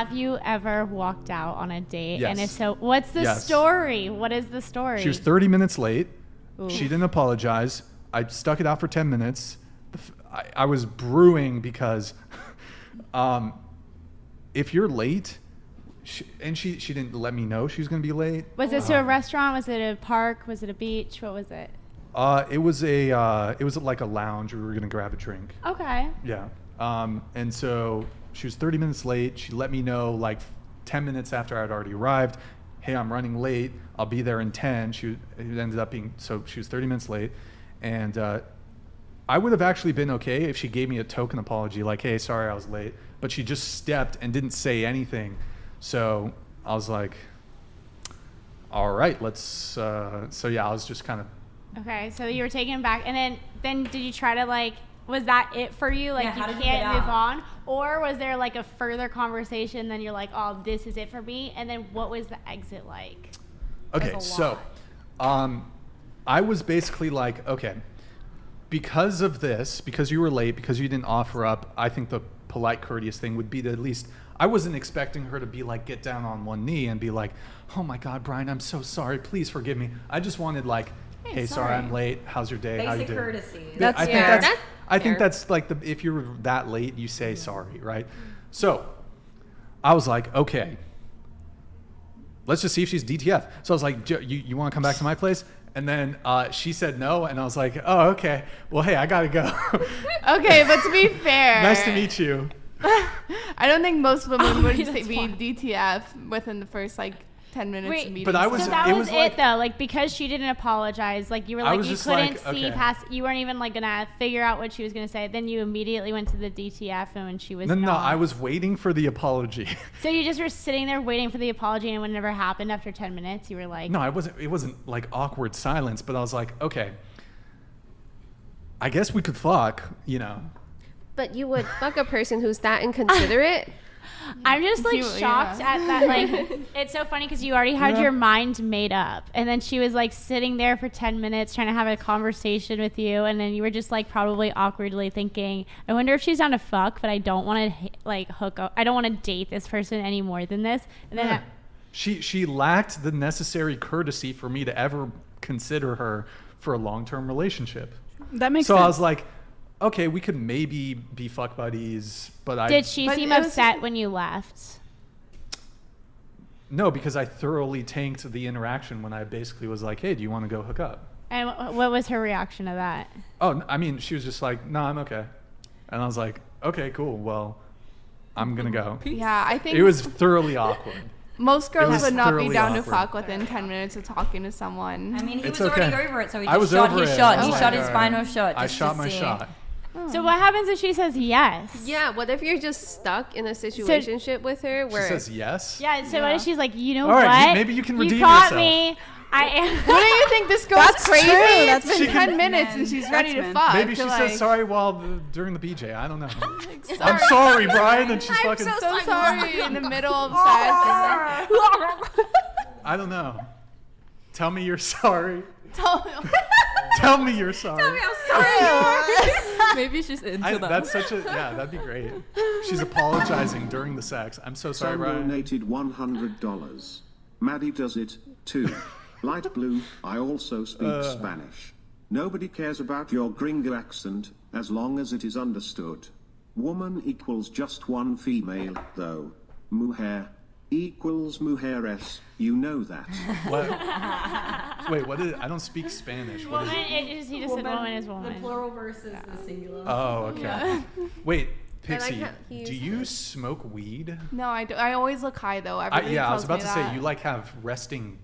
Have you ever walked out on a date? Yes. And if so, what's the story? What is the story? She was 30 minutes late. Ooh. She didn't apologize. I stuck it out for 10 minutes. I was brewing because if you're late, she didn't let me know she was going to be late. Was this to a restaurant? Was it a park? Was it a beach? What was it? It was like a lounge. We were going to grab a drink. Okay. Yeah. And so she was 30 minutes late. She let me know like 10 minutes after I'd already arrived. Hey, I'm running late. I'll be there in 10. It ended up being, so she was 30 minutes late. And I would have actually been okay if she gave me a token apology, like, hey, sorry I was late. But she just stepped and didn't say anything. So I was like, all right, let's, so yeah, I was just kind of. Okay, so you were taken back. And then did you try to like, was that it for you? Like you can't move on? Or was there like a further conversation, then you're like, oh, this is it for me? And then what was the exit like? Okay, so I was basically like, okay, because of this, because you were late, because you didn't offer up, I think the polite, courteous thing would be to at least, I wasn't expecting her to be like, get down on one knee and be like, oh my God, Brian, I'm so sorry. Please forgive me. I just wanted like, hey, sorry I'm late. How's your day? How you doing? Courtesy. I think that's like if you're that late, you say sorry, right? So I was like, okay, let's just see if she's DTF. So I was like, you want to come back to my place? And then she said no, and I was like, oh, okay. Well, hey, I gotta go. Okay, but to be fair, nice to meet you. I don't think most women would be DTF within the first like 10 minutes of meeting. But I was. So that was it though, like because she didn't apologize, like you were like you couldn't see past. You weren't even like gonna figure out what she was gonna say. Then you immediately went to the DTF, and when she was no, I was waiting for the apology. So you just were sitting there waiting for the apology, and when it never happened after 10 minutes, you were like, no, I wasn't. It wasn't like awkward silence, but I was like, okay, I guess we could fuck, you know. But you would fuck a person who's that inconsiderate? I'm just like shocked at that. Like, it's so funny because you already had your mind made up, and then she was like sitting there for 10 minutes trying to have a conversation with you, and then you were just like probably awkwardly thinking, I wonder if she's down to fuck, but I don't want to like hook up. I don't want to date this person any more than this. And then she lacked the necessary courtesy for me to ever consider her for a long-term relationship. That makes sense. So I was like, okay, we could maybe be fuck buddies, but Did she seem upset when you left? No, because I thoroughly tanked the interaction when I basically was like, hey, do you want to go hook up? And what was her reaction to that? Oh, I mean, she was just like, no, I'm okay. And I was like, okay, cool. Well, I'm going to go. Yeah, I think it was thoroughly awkward. Most girls would not be down to fuck within 10 minutes of talking to someone. I mean, he was already over it, so he just shot his shot. He shot his final shot. I shot my shot. So what happens if she says yes? Yeah, what if you're just stuck in a situationship with her where she says yes? Yeah, so what if she's like, you know all right, what? Maybe you can redeem yourself. You caught me. I am. What do you think? This girl's crazy. That's it's been 10 minutes and she's ready to fuck. Maybe she says sorry during the BJ. I don't know. I'm sorry, Brian. And she's fucking so sorry in the middle of sex. I don't know. Tell me you're sorry. Tell me you're sorry. Tell me I'm sorry. Maybe she's into that. That's that'd be great. She's apologizing during the sex. I'm so sorry, Brian. Donated $100. Maddie does it, too. Light blue, I also speak Spanish. Nobody cares about your gringo accent, as long as it is understood. Woman equals just one female, though. Mujer equals mujeres, you know that. What? Wait, what is it? I don't speak Spanish. What woman, is it? He just said woman is woman. The plural versus the singular. Oh, okay. Yeah. Wait, Pixie, like do you smoke weed? No, I do. I always look high, though. I was about to say, you like have resting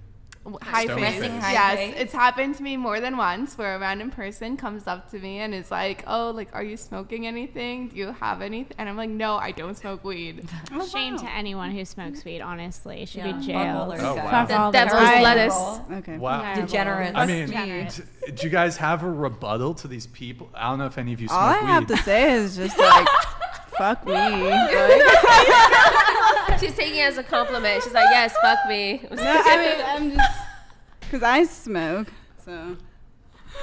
high face. Yes, it's happened to me more than once where a random person comes up to me and is like, oh, like, are you smoking anything? Do you have anything? And I'm like, no, I don't smoke weed. Shame to anyone who smokes weed, honestly. It should be jailed. Oh, wow. Devil's lettuce. Okay. Wow. Yeah, Degenerate. I mean, do you guys have a rebuttal to these people? I don't know if any of you smoke weed. All I have to say is just like, fuck me. She's taking it as a compliment. She's like, yes, fuck me. No, I mean, I'm just, because I smoke, so.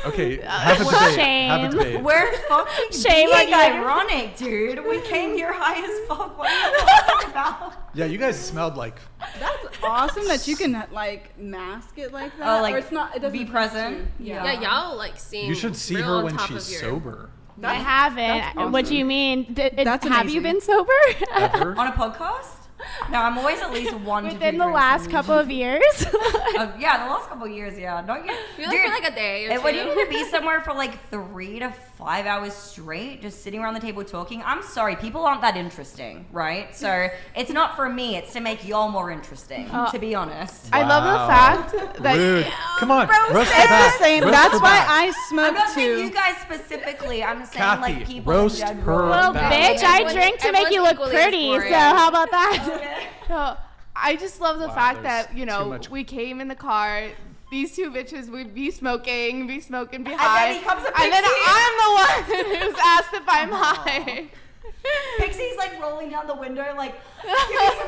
Okay, have a debate. Shame. Have a debate. We're fucking Shame on being you. ironic, dude. We came here high as fuck. What are you talking about? Yeah, you guys smelled like. That's awesome that you can like mask it like that. Oh, like or it's not. It doesn't be hurt present. you. Yeah. Yeah, y'all like seem. You should see real her on when top she's of your- sober. I haven't. awesome. What do you mean? That's have you amazing. been sober? Ever? On a podcast? No, I'm always at least one to two Within the drinks last in. couple of years? Yeah, the last couple of years, yeah. Don't you? You're like for like a day or And when you two. need to be somewhere for like 3 to 5 hours straight, just sitting around the table talking, I'm sorry, people aren't that interesting, right? So it's not for me, it's to make y'all more interesting, to be honest. I love Wow. the fact that Rude. Come on, Bro, roast it's her back. It's the same. Roast That's her why back. I I'm smoke not saying too. you guys specifically, I'm saying Kathy, like people roast in general. her Well, back. bitch, I Everyone- drink to make you everyone's look equally as pretty, so boring. how about that? No, I just love the Wow, fact there's that, you too know, much- we came in the car, these two bitches would be smoking behind. then he comes up, and then Pixie. I'm the one who's asked if I'm high. Pixie's like rolling down the window like, give me some